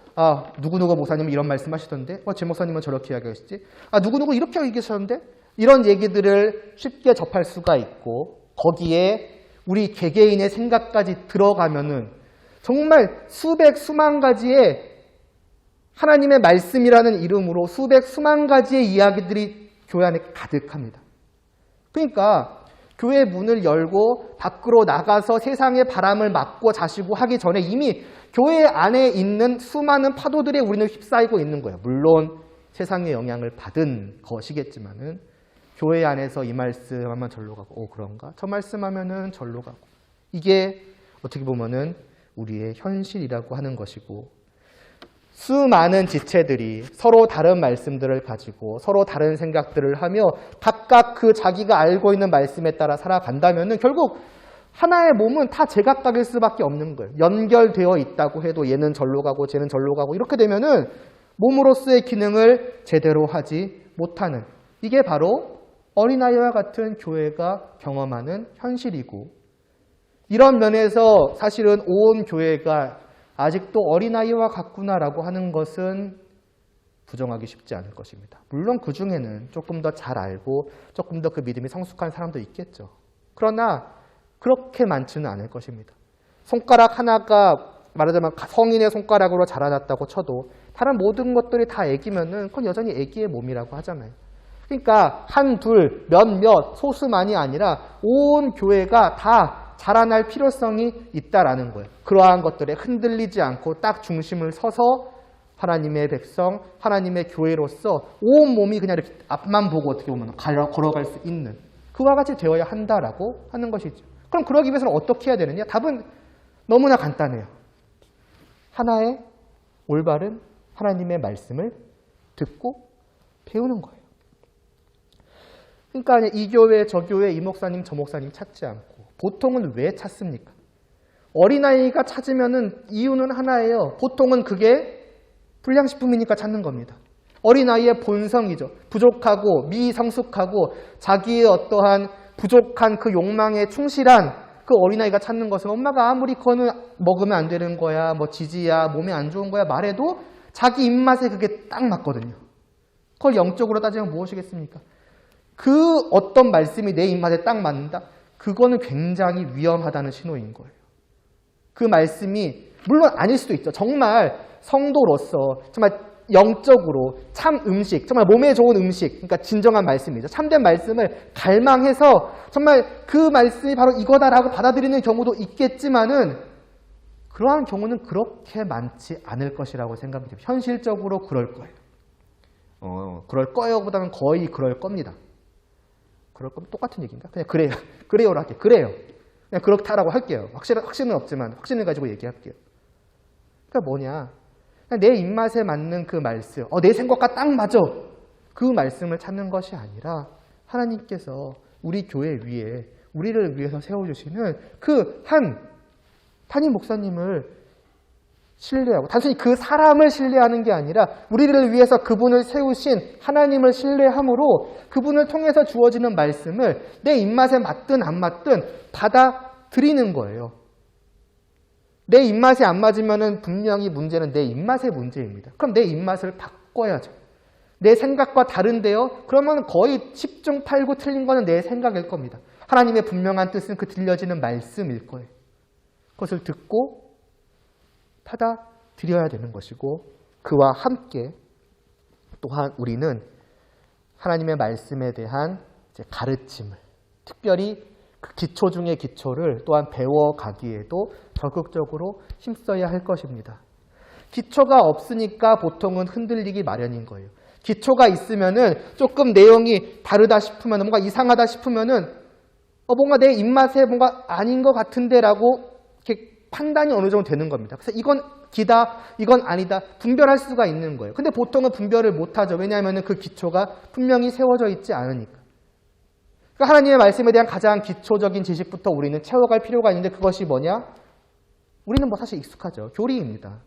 누구누구 목사님은 이런 말씀하시던데 제 목사님은 저렇게 이야기하시지 누구누구 이렇게 얘기하셨는데 이런 얘기들을 쉽게 접할 수가 있고 거기에 우리 개개인의 생각까지 들어가면은 정말 수백 수만 가지의 하나님의 말씀이라는 이름으로 수백 수만 가지의 이야기들이 교회 안에 가득합니다. 그러니까 교회 문을 열고 밖으로 나가서 세상의 바람을 맞고 자시고 하기 전에 이미 교회 안에 있는 수많은 파도들에 우리는 휩싸이고 있는 거예요. 물론 세상의 영향을 받은 것이겠지만은 교회 안에서 이 말씀하면 절로 가고 그런가? 저 말씀하면은 절로 가고 이게 어떻게 보면은 우리의 현실이라고 하는 것이고 수많은 지체들이 서로 다른 말씀들을 가지고 서로 다른 생각들을 하며 각각 그 자기가 알고 있는 말씀에 따라 살아간다면은 결국 하나의 몸은 다 제각각일 수밖에 없는 거예요. 연결되어 있다고 해도 얘는 절로 가고 쟤는 절로 가고 이렇게 되면은 몸으로서의 기능을 제대로 하지 못하는 이게 바로 어린아이와 같은 교회가 경험하는 현실이고 이런 면에서 사실은 온 교회가 아직도 어린아이와 같구나라고 하는 것은 부정하기 쉽지 않을 것입니다. 물론 그 중에는 조금 더 잘 알고 조금 더 그 믿음이 성숙한 사람도 있겠죠. 그러나 그렇게 많지는 않을 것입니다. 손가락 하나가 말하자면 성인의 손가락으로 자라났다고 쳐도 다른 모든 것들이 다 애기면은 그건 여전히 애기의 몸이라고 하잖아요. 그러니까 한, 둘, 몇몇 소수만이 아니라 온 교회가 다 자라날 필요성이 있다라는 거예요. 그러한 것들에 흔들리지 않고 딱 중심을 서서 하나님의 백성, 하나님의 교회로서 온 몸이 그냥 이렇게 앞만 보고 어떻게 보면 걸어갈 수 있는 그와 같이 되어야 한다라고 하는 것이죠. 그럼 그러기 위해서는 어떻게 해야 되느냐? 답은 너무나 간단해요. 하나의 올바른 하나님의 말씀을 듣고 배우는 거예요. 그러니까 이 교회, 저 교회, 이 목사님, 저 목사님 찾지 않고 보통은 왜 찾습니까? 어린아이가 찾으면은 이유는 하나예요. 보통은 그게 불량식품이니까 찾는 겁니다. 어린아이의 본성이죠. 부족하고 미성숙하고 자기의 어떠한 부족한 그 욕망에 충실한 그 어린아이가 찾는 것은 엄마가 아무리 그거는 먹으면 안 되는 거야, 뭐 지지야, 몸에 안 좋은 거야 말해도 자기 입맛에 그게 딱 맞거든요. 그걸 영적으로 따지면 무엇이겠습니까? 그 어떤 말씀이 내 입맛에 딱 맞는다? 그거는 굉장히 위험하다는 신호인 거예요. 그 말씀이 물론 아닐 수도 있죠. 정말 성도로서 정말 영적으로 참 음식, 정말 몸에 좋은 음식, 그러니까 진정한 말씀이죠. 참된 말씀을 갈망해서 정말 그 말씀이 바로 이거다라고 받아들이는 경우도 있겠지만은 그러한 경우는 그렇게 많지 않을 것이라고 생각이 됩니다. 현실적으로 그럴 거예요. 그럴 거예요보다는 거의 그럴 겁니다. 그럴 거면 똑같은 얘기인가? 그냥 그래요. 그래요로 할게요. 그래요. 그냥 그렇다라고 할게요. 확신은 없지만 확신을 가지고 얘기할게요. 그러니까 뭐냐? 그냥 내 입맛에 맞는 그 말씀, 내 생각과 딱 맞아. 그 말씀을 찾는 것이 아니라 하나님께서 우리 교회 위에 우리를 위해서 세워주시는 그 한 담임 목사님을 신뢰하고 단순히 그 사람을 신뢰하는 게 아니라 우리를 위해서 그분을 세우신 하나님을 신뢰함으로 그분을 통해서 주어지는 말씀을 내 입맛에 맞든 안 맞든 받아들이는 거예요. 내 입맛에 안 맞으면 분명히 문제는 내 입맛의 문제입니다. 그럼 내 입맛을 바꿔야죠. 내 생각과 다른데요? 그러면 거의 10중 8구 틀린 거는 내 생각일 겁니다. 하나님의 분명한 뜻은 그 들려지는 말씀일 거예요. 그것을 듣고 받아들여야 되는 것이고 그와 함께 또한 우리는 하나님의 말씀에 대한 가르침을 특별히 그 기초 중의 기초를 또한 배워가기에도 적극적으로 힘써야 할 것입니다. 기초가 없으니까 보통은 흔들리기 마련인 거예요. 기초가 있으면은 조금 내용이 다르다 싶으면 뭔가 이상하다 싶으면은 뭔가 내 입맛에 뭔가 아닌 것 같은데라고 이렇게 판단이 어느 정도 되는 겁니다. 그래서 이건 기다, 이건 아니다 분별할 수가 있는 거예요. 근데 보통은 분별을 못하죠. 왜냐하면 그 기초가 분명히 세워져 있지 않으니까. 그러니까 하나님의 말씀에 대한 가장 기초적인 지식부터 우리는 채워갈 필요가 있는데 그것이 뭐냐? 우리는 뭐 사실 익숙하죠. 교리입니다.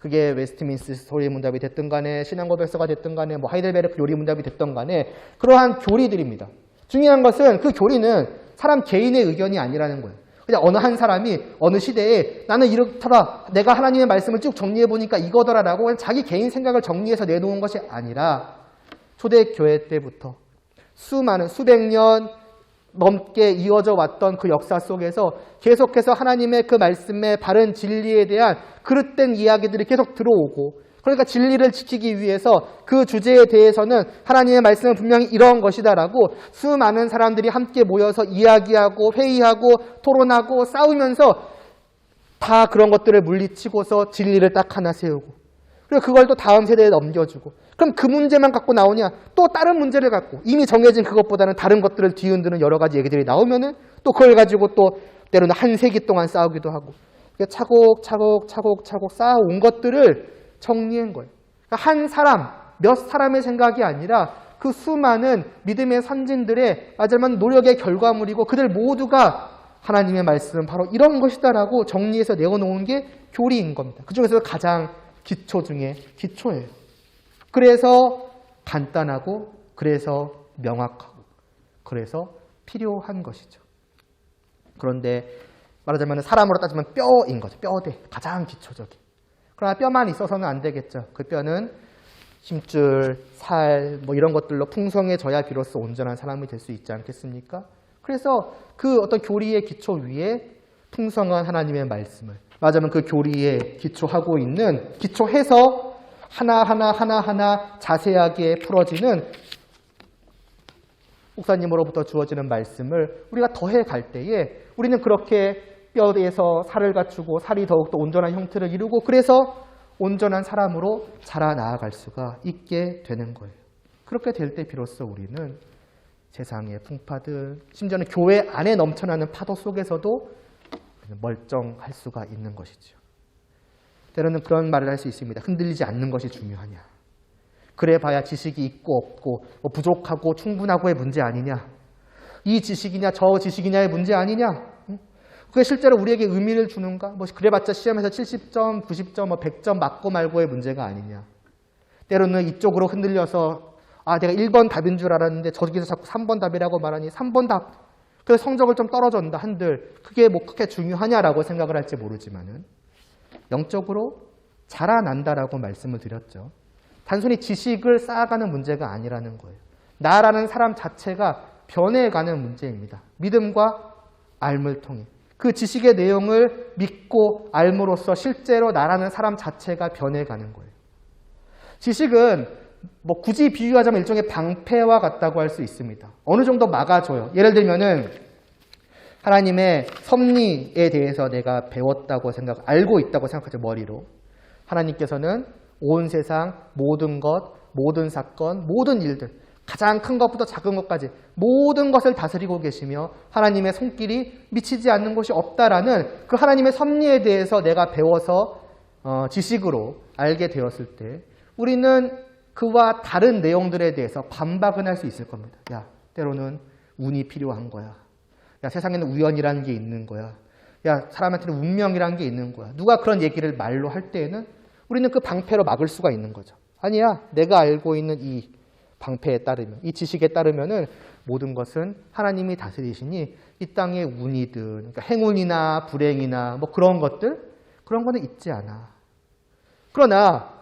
그게 웨스트민스터 소리 문답이 됐든 간에 신앙고백서가 됐든 간에 뭐 하이델베르크 요리 문답이 됐든 간에 그러한 교리들입니다. 중요한 것은 그 교리는 사람 개인의 의견이 아니라는 거예요. 그냥 어느 한 사람이 어느 시대에 나는 이렇더라, 내가 하나님의 말씀을 쭉 정리해보니까 이거더라라고 그냥 자기 개인 생각을 정리해서 내놓은 것이 아니라 초대교회 때부터 수많은 수백 년 넘게 이어져 왔던 그 역사 속에서 계속해서 하나님의 그 말씀의 바른 진리에 대한 그릇된 이야기들이 계속 들어오고, 그러니까 진리를 지키기 위해서 그 주제에 대해서는 하나님의 말씀은 분명히 이런 것이다라고 수많은 사람들이 함께 모여서 이야기하고 회의하고 토론하고 싸우면서 다 그런 것들을 물리치고서 진리를 딱 하나 세우고, 그리고 그걸 또 다음 세대에 넘겨주고, 그럼 그 문제만 갖고 나오냐? 또 다른 문제를 갖고 이미 정해진 그것보다는 다른 것들을 뒤흔드는 여러 가지 얘기들이 나오면은 또 그걸 가지고 또 때로는 한 세기 동안 싸우기도 하고, 차곡차곡 쌓아온 것들을 정리한 거예요. 그러니까 한 사람, 몇 사람의 생각이 아니라 그 수많은 믿음의 선진들의 마지막 노력의 결과물이고 그들 모두가 하나님의 말씀은 바로 이런 것이다라고 정리해서 내어놓은 게 교리인 겁니다. 그중에서 가장 기초 중에 기초예요. 그래서 간단하고 그래서 명확하고 그래서 필요한 것이죠. 그런데 말하자면 사람으로 따지면 뼈인 거죠. 뼈대, 가장 기초적인. 그러나 뼈만 있어서는 안 되겠죠. 그 뼈는 힘줄, 살, 뭐 이런 것들로 풍성해져야 비로소 온전한 사람이 될 수 있지 않겠습니까? 그래서 그 어떤 교리의 기초 위에 풍성한 하나님의 말씀을, 말하자면 그 교리에 기초하고 있는, 기초해서 하나하나 자세하게 풀어지는 목사님으로부터 주어지는 말씀을 우리가 더해 갈 때에 우리는 그렇게 뼈에서 살을 갖추고 살이 더욱더 온전한 형태를 이루고 그래서 온전한 사람으로 자라나아갈 수가 있게 되는 거예요. 그렇게 될 때 비로소 우리는 세상의 풍파들, 심지어는 교회 안에 넘쳐나는 파도 속에서도 멀쩡할 수가 있는 것이죠. 때로는 그런 말을 할 수 있습니다. 흔들리지 않는 것이 중요하냐. 그래봐야 지식이 있고 없고 뭐 부족하고 충분하고의 문제 아니냐. 이 지식이냐 저 지식이냐의 문제 아니냐. 그게 실제로 우리에게 의미를 주는가? 뭐 그래봤자 시험에서 70점, 90점, 뭐 100점 맞고 말고의 문제가 아니냐. 때로는 이쪽으로 흔들려서 내가 1번 답인 줄 알았는데 저기서 자꾸 3번 답이라고 말하니 3번 답. 그래서 성적을 좀 떨어졌다 한들 그게 뭐 그렇게 중요하냐라고 생각을 할지 모르지만은 영적으로 자라난다라고 말씀을 드렸죠. 단순히 지식을 쌓아가는 문제가 아니라는 거예요. 나라는 사람 자체가 변해가는 문제입니다. 믿음과 알을 통해. 그 지식의 내용을 믿고 알므로써 실제로 나라는 사람 자체가 변해가는 거예요. 지식은 뭐 굳이 비유하자면 일종의 방패와 같다고 할 수 있습니다. 어느 정도 막아줘요. 예를 들면은 하나님의 섭리에 대해서 내가 배웠다고 알고 있다고 생각하죠, 머리로. 하나님께서는 온 세상 모든 것, 모든 사건, 모든 일들, 가장 큰 것부터 작은 것까지 모든 것을 다스리고 계시며 하나님의 손길이 미치지 않는 곳이 없다라는 그 하나님의 섭리에 대해서 내가 배워서 지식으로 알게 되었을 때 우리는 그와 다른 내용들에 대해서 반박은 할 수 있을 겁니다. 야, 때로는 운이 필요한 거야. 야, 세상에는 우연이라는 게 있는 거야. 야, 사람한테는 운명이라는 게 있는 거야. 누가 그런 얘기를 말로 할 때에는 우리는 그 방패로 막을 수가 있는 거죠. 아니야, 내가 알고 있는 이 방패에 따르면, 이 지식에 따르면은 모든 것은 하나님이 다스리시니 이 땅의 운이든, 그러니까 행운이나 불행이나 뭐 그런 것들, 그런 거는 있지 않아. 그러나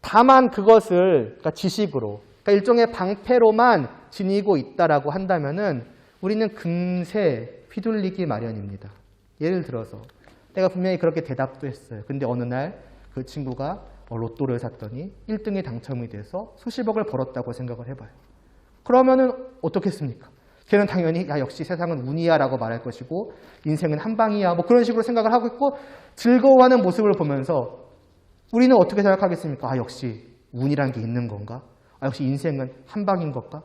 다만 그것을 그러니까 지식으로, 그러니까 일종의 방패로만 지니고 있다라고 한다면은 우리는 금세 휘둘리기 마련입니다. 예를 들어서 내가 분명히 그렇게 대답도 했어요. 근데 어느 날 그 친구가 로또를 샀더니 1등에 당첨이 돼서 수십억을 벌었다고 생각을 해봐요. 그러면은 어떻겠습니까? 걔는 당연히 야 역시 세상은 운이야 라고 말할 것이고 인생은 한 방이야 뭐 그런 식으로 생각을 하고 있고 즐거워하는 모습을 보면서 우리는 어떻게 생각하겠습니까? 역시 운이란 게 있는 건가? 역시 인생은 한 방인 것까?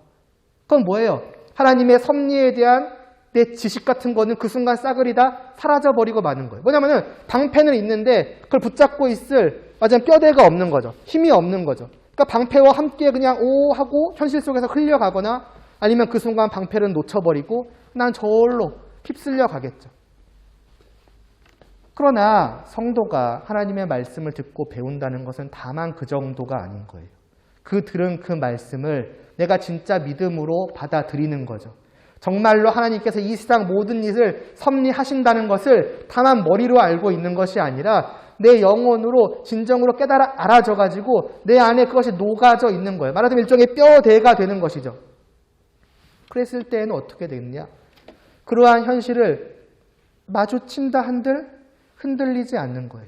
그건 뭐예요? 하나님의 섭리에 대한 내 지식 같은 거는 그 순간 싸그리 다 사라져버리고 마는 거예요. 뭐냐면은 방패는 있는데 그걸 붙잡고 있을 맞아요 뼈대가 없는 거죠. 힘이 없는 거죠. 그러니까 방패와 함께 그냥 오 하고 현실 속에서 흘려가거나 아니면 그 순간 방패를 놓쳐버리고 난 저울로 휩쓸려 가겠죠. 그러나 성도가 하나님의 말씀을 듣고 배운다는 것은 다만 그 정도가 아닌 거예요. 그 들은 그 말씀을 내가 진짜 믿음으로 받아들이는 거죠. 정말로 하나님께서 이 세상 모든 일을 섭리하신다는 것을 다만 머리로 알고 있는 것이 아니라 내 영혼으로 진정으로 알아져가지고 내 안에 그것이 녹아져 있는 거예요. 말하자면 일종의 뼈대가 되는 것이죠. 그랬을 때에는 어떻게 되느냐? 그러한 현실을 마주친다 한들 흔들리지 않는 거예요.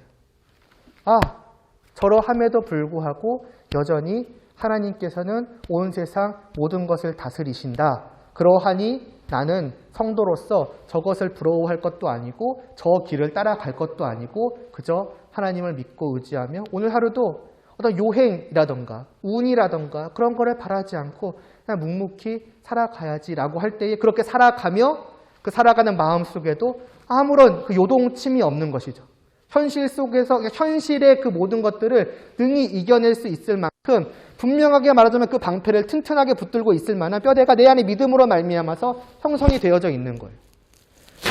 저러함에도 불구하고 여전히 하나님께서는 온 세상 모든 것을 다스리신다. 그러하니 나는 성도로서 저것을 부러워할 것도 아니고 저 길을 따라갈 것도 아니고 그저 하나님을 믿고 의지하며 오늘 하루도 어떤 요행이라던가 운이라던가 그런 거를 바라지 않고 그냥 묵묵히 살아가야지라고 할 때에 그렇게 살아가며 그 살아가는 마음 속에도 아무런 그 요동침이 없는 것이죠. 현실 속에서 현실의 그 모든 것들을 능히 이겨낼 수 있을 만큼 분명하게 말하자면 그 방패를 튼튼하게 붙들고 있을 만한 뼈대가 내 안에 믿음으로 말미암아서 형성이 되어져 있는 거예요.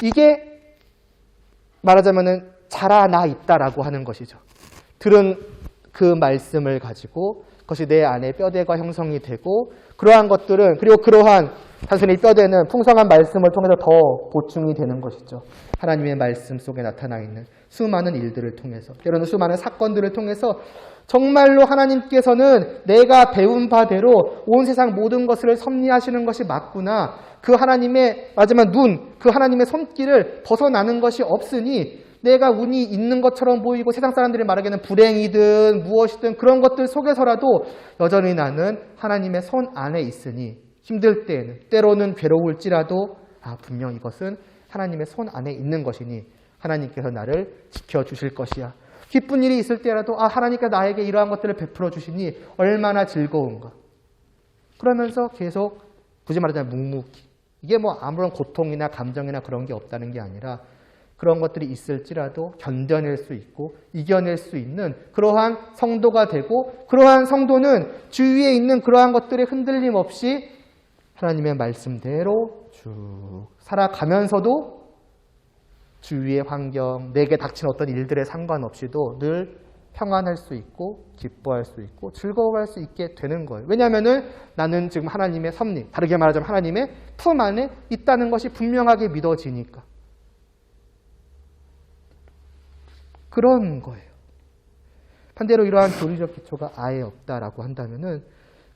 이게 말하자면은 자라나 있다라고 하는 것이죠. 들은 그 말씀을 가지고 그것이 내 안에 뼈대가 형성이 되고 그러한 것들은 그리고 그러한 단순히 뼈대는 풍성한 말씀을 통해서 더 보충이 되는 것이죠. 하나님의 말씀 속에 나타나 있는 수많은 일들을 통해서 때로는 수많은 사건들을 통해서 정말로 하나님께서는 내가 배운 바대로 온 세상 모든 것을 섭리하시는 것이 맞구나. 그 하나님의 마지막 그 하나님의 손길을 벗어나는 것이 없으니 내가 운이 있는 것처럼 보이고 세상 사람들이 말하기에는 불행이든 무엇이든 그런 것들 속에서라도 여전히 나는 하나님의 손 안에 있으니 힘들 때에는 때로는 괴로울지라도 분명 이것은 하나님의 손 안에 있는 것이니 하나님께서 나를 지켜주실 것이야. 기쁜 일이 있을 때라도 하나님께서 나에게 이러한 것들을 베풀어 주시니 얼마나 즐거운가. 그러면서 계속 굳이 말하자면 묵묵히 이게 뭐 아무런 고통이나 감정이나 그런 게 없다는 게 아니라 그런 것들이 있을지라도 견뎌낼 수 있고 이겨낼 수 있는 그러한 성도가 되고 그러한 성도는 주위에 있는 그러한 것들에 흔들림 없이 하나님의 말씀대로 쭉 살아가면서도 주위의 환경, 내게 닥친 어떤 일들에 상관없이도 늘 평안할 수 있고 기뻐할 수 있고 즐거워할 수 있게 되는 거예요. 왜냐하면 나는 지금 하나님의 섭리, 다르게 말하자면 하나님의 품 안에 있다는 것이 분명하게 믿어지니까. 그런 거예요. 반대로 이러한 교리적 기초가 아예 없다라고 한다면은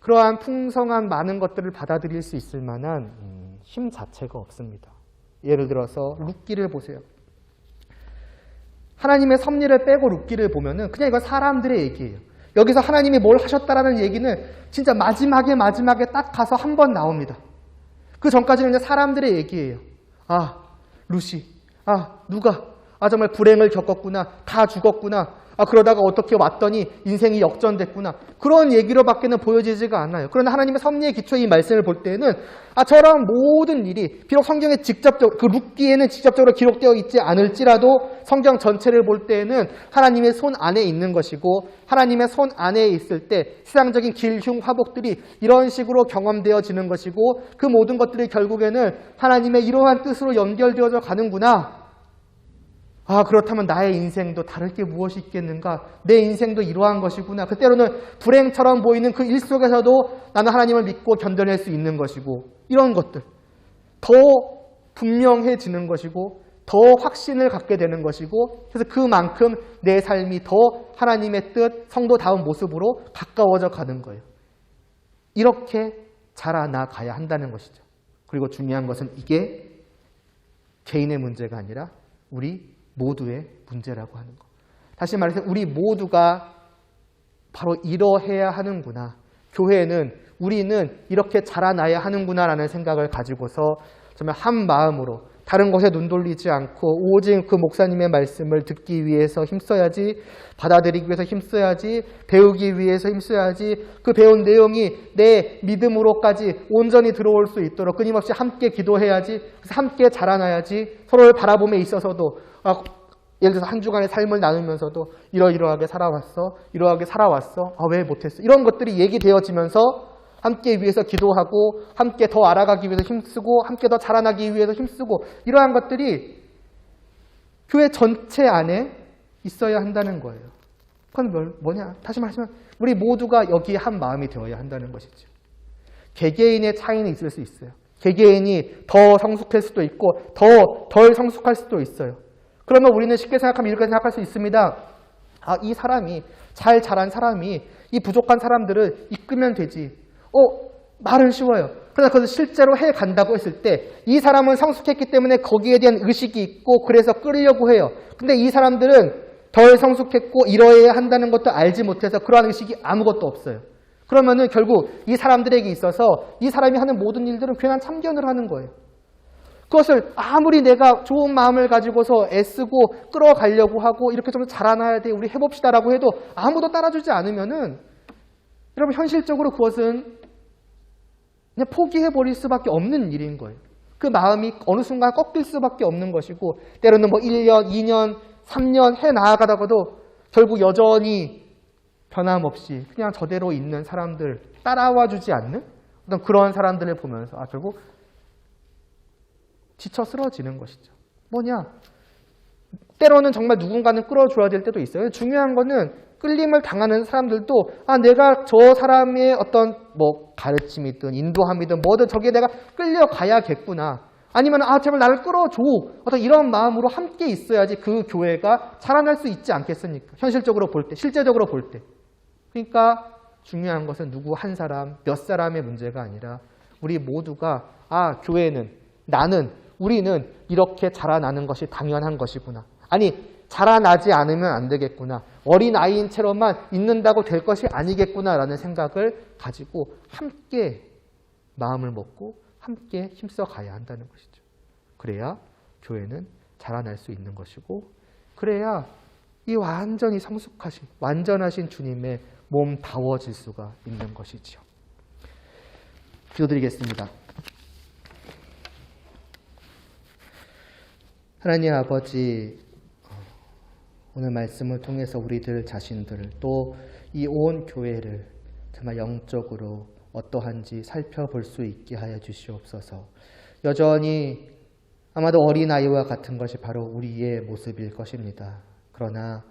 그러한 풍성한 많은 것들을 받아들일 수 있을 만한 힘 자체가 없습니다. 예를 들어서 룻기를 보세요. 하나님의 섭리를 빼고 룻기를 보면은 그냥 이건 사람들의 얘기예요. 여기서 하나님이 뭘 하셨다라는 얘기는 진짜 마지막에 딱 가서 한 번 나옵니다. 그 전까지는 그냥 사람들의 얘기예요. 룻이, 누가, 정말 불행을 겪었구나, 다 죽었구나, 그러다가 어떻게 왔더니 인생이 역전됐구나. 그런 얘기로밖에는 보여지지가 않아요. 그러나 하나님의 섭리의 기초의 이 말씀을 볼 때는 저런 모든 일이 비록 성경에 직접적으로 그 룻기에는 직접적으로 기록되어 있지 않을지라도 성경 전체를 볼 때에는 하나님의 손 안에 있는 것이고 하나님의 손 안에 있을 때 세상적인 길, 흉, 화복들이 이런 식으로 경험되어지는 것이고 그 모든 것들이 결국에는 하나님의 이러한 뜻으로 연결되어져 가는구나. 그렇다면 나의 인생도 다를 게 무엇이 있겠는가? 내 인생도 이러한 것이구나. 때로는 불행처럼 보이는 그 일 속에서도 나는 하나님을 믿고 견뎌낼 수 있는 것이고 이런 것들 더 분명해지는 것이고 더 확신을 갖게 되는 것이고 그래서 그만큼 내 삶이 더 하나님의 뜻, 성도다운 모습으로 가까워져 가는 거예요. 이렇게 자라나가야 한다는 것이죠. 그리고 중요한 것은 이게 개인의 문제가 아니라 우리 모두의 문제라고 하는 것. 다시 말해서 우리 모두가 바로 이러해야 하는구나. 교회는 우리는 이렇게 자라나야 하는구나라는 생각을 가지고서 정말 한 마음으로 다른 것에 눈 돌리지 않고 오직 그 목사님의 말씀을 듣기 위해서 힘써야지, 받아들이기 위해서 힘써야지, 배우기 위해서 힘써야지, 그 배운 내용이 내 믿음으로까지 온전히 들어올 수 있도록 끊임없이 함께 기도해야지, 그래서 함께 자라나야지, 서로를 바라봄에 있어서도 예를 들어서 한 주간의 삶을 나누면서도 이러이러하게 살아왔어, 이러하게 살아왔어, 왜 못했어, 이런 것들이 얘기되어지면서 함께 위해서 기도하고 함께 더 알아가기 위해서 힘쓰고 함께 더 자라나기 위해서 힘쓰고 이러한 것들이 교회 전체 안에 있어야 한다는 거예요. 그건 뭐냐? 다시 말하면 우리 모두가 여기에 한 마음이 되어야 한다는 것이죠. 개개인의 차이는 있을 수 있어요. 개개인이 더 성숙할 수도 있고 덜 성숙할 수도 있어요. 그러면 우리는 쉽게 생각하면 이렇게 생각할 수 있습니다. 아, 이 사람이 잘 자란 사람이 이 부족한 사람들을 이끌면 되지. 말은 쉬워요. 그러나 그것을 실제로 해간다고 했을 때 이 사람은 성숙했기 때문에 거기에 대한 의식이 있고 그래서 끌려고 해요. 근데 이 사람들은 덜 성숙했고 이러해야 한다는 것도 알지 못해서 그러한 의식이 아무것도 없어요. 그러면은 결국 이 사람들에게 있어서 이 사람이 하는 모든 일들은 괜한 참견을 하는 거예요. 그것을 아무리 내가 좋은 마음을 가지고서 애쓰고 끌어가려고 하고 이렇게 좀 자라나야 돼, 우리 해봅시다라고 해도 아무도 따라주지 않으면은 여러분 현실적으로 그것은 그냥 포기해버릴 수밖에 없는 일인 거예요. 그 마음이 어느 순간 꺾일 수밖에 없는 것이고 때로는 뭐 1년, 2년, 3년 해 나아가다가도 결국 여전히 변함없이 그냥 저대로 있는 사람들, 따라와 주지 않는 어떤 그런 사람들을 보면서 결국 지쳐 쓰러지는 것이죠. 뭐냐? 때로는 정말 누군가는 끌어줘야 될 때도 있어요. 중요한 거는 끌림을 당하는 사람들도 내가 저 사람의 어떤 뭐 가르침이든 인도함이든 뭐든 저기에 내가 끌려가야겠구나. 아니면 제발 나를 끌어줘. 어떤 이런 마음으로 함께 있어야지 그 교회가 자라날 수 있지 않겠습니까? 현실적으로 볼 때, 실제적으로 볼 때. 그러니까 중요한 것은 누구 한 사람, 몇 사람의 문제가 아니라 우리 모두가 교회는, 나는, 우리는 이렇게 자라나는 것이 당연한 것이구나. 아니, 자라나지 않으면 안 되겠구나. 어린아이인 채로만 있는다고 될 것이 아니겠구나라는 생각을 가지고 함께 마음을 먹고 함께 힘써 가야 한다는 것이죠. 그래야 교회는 자라날 수 있는 것이고 그래야 이 완전히 성숙하신, 완전하신 주님의 몸다워질 수가 있는 것이지요. 기도드리겠습니다. 하나님 아버지, 오늘 말씀을 통해서 우리들 자신들 또 이 온 교회를 정말 영적으로 어떠한지 살펴볼 수 있게 하여 주시옵소서. 여전히 아마도 어린아이와 같은 것이 바로 우리의 모습일 것입니다. 그러나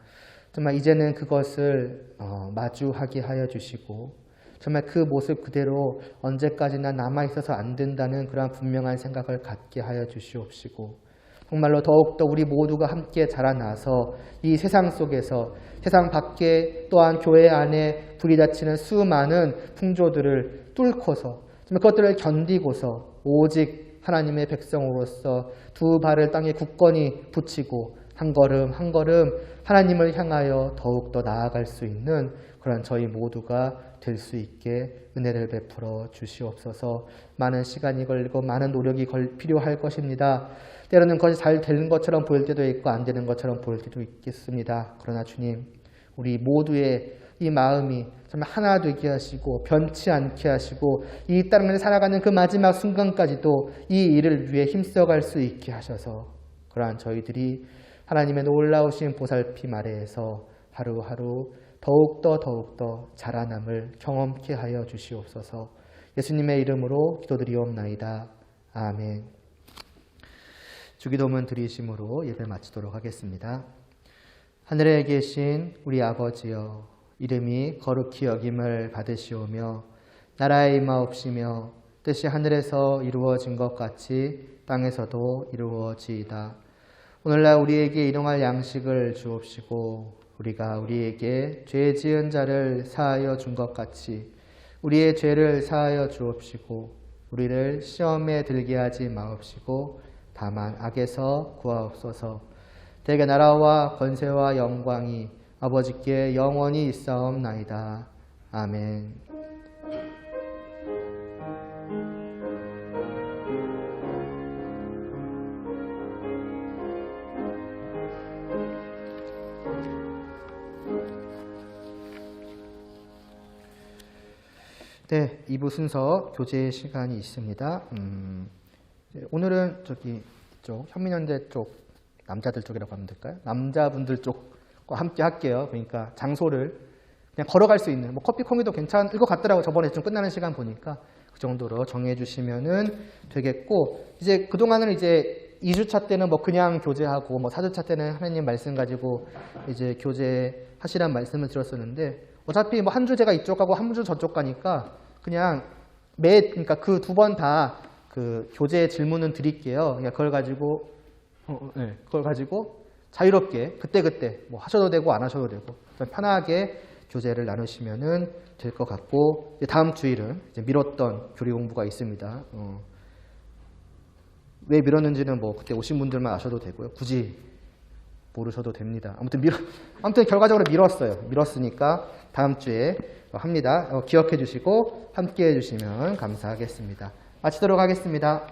정말 이제는 그것을 마주하게 하여 주시고 정말 그 모습 그대로 언제까지나 남아있어서 안 된다는 그런 분명한 생각을 갖게 하여 주시옵시고 정말로 더욱더 우리 모두가 함께 자라나서 이 세상 속에서 세상 밖에 또한 교회 안에 부딪히는 수많은 풍조들을 뚫고서 그것들을 견디고서 오직 하나님의 백성으로서 두 발을 땅에 굳건히 붙이고 한 걸음 한 걸음 하나님을 향하여 더욱더 나아갈 수 있는 그런 저희 모두가 될 수 있게 은혜를 베풀어 주시옵소서. 많은 시간이 걸리고 많은 노력이 필요할 것입니다. 때로는 그것이 잘 되는 것처럼 보일 때도 있고 안 되는 것처럼 보일 때도 있겠습니다. 그러나 주님, 우리 모두의 이 마음이 정말 하나 되게 하시고 변치 않게 하시고 이 땅을 살아가는 그 마지막 순간까지도 이 일을 위해 힘써갈 수 있게 하셔서 그러한 저희들이 하나님의 놀라우신 보살핌 아래에서 하루하루 더욱더 자라남을 경험케 하여 주시옵소서. 예수님의 이름으로 기도드리옵나이다. 아멘. 주기도문 드리심으로 예배 마치도록 하겠습니다. 하늘에 계신 우리 아버지여, 이름이 거룩히 여김을 받으시오며 나라의 임하옵시며 뜻이 하늘에서 이루어진 것 같이 땅에서도 이루어지이다. 오늘날 우리에게 일용할 양식을 주옵시고 우리가 우리에게 죄 지은 자를 사하여 준 것 같이 우리의 죄를 사하여 주옵시고 우리를 시험에 들게 하지 마옵시고 다만 악에서 구하옵소서. 대개 나라와 권세와 영광이 아버지께 영원히 있사옵나이다. 아멘. 네, 2부 순서 교제 시간이 있습니다. 오늘은 저기 이쪽 현민현대 쪽 남자들 쪽이라고 하면 될까요? 남자분들 쪽과 함께 할게요. 그러니까 장소를 그냥 걸어갈 수 있는 커피 콩이도 괜찮을 것 같더라고. 저번에 좀 끝나는 시간 보니까 그 정도로 정해 주시면은 되겠고 이제 그동안은 이제 2주차 때는 뭐 그냥 교제하고 뭐 4주차 때는 하나님 말씀 가지고 이제 교제하시란 말씀을 드렸었는데 어차피 뭐 한 주제가 이쪽 가고 한 주 저쪽 가니까 그냥 그러니까 그 두 번 다 그 교제 질문은 드릴게요. 그러니까 그걸 가지고 자유롭게 그때 뭐 하셔도 되고 안 하셔도 되고 편하게 교제를 나누시면은 될 것 같고 다음 주일은 이제 미뤘던 교리 공부가 있습니다. 왜 미뤘는지는 뭐 그때 오신 분들만 아셔도 되고요. 굳이 모르셔도 됩니다. 아무튼 결과적으로 미뤘으니까 다음 주에 합니다. 기억해 주시고 함께 해 주시면 감사하겠습니다. 마치도록 하겠습니다.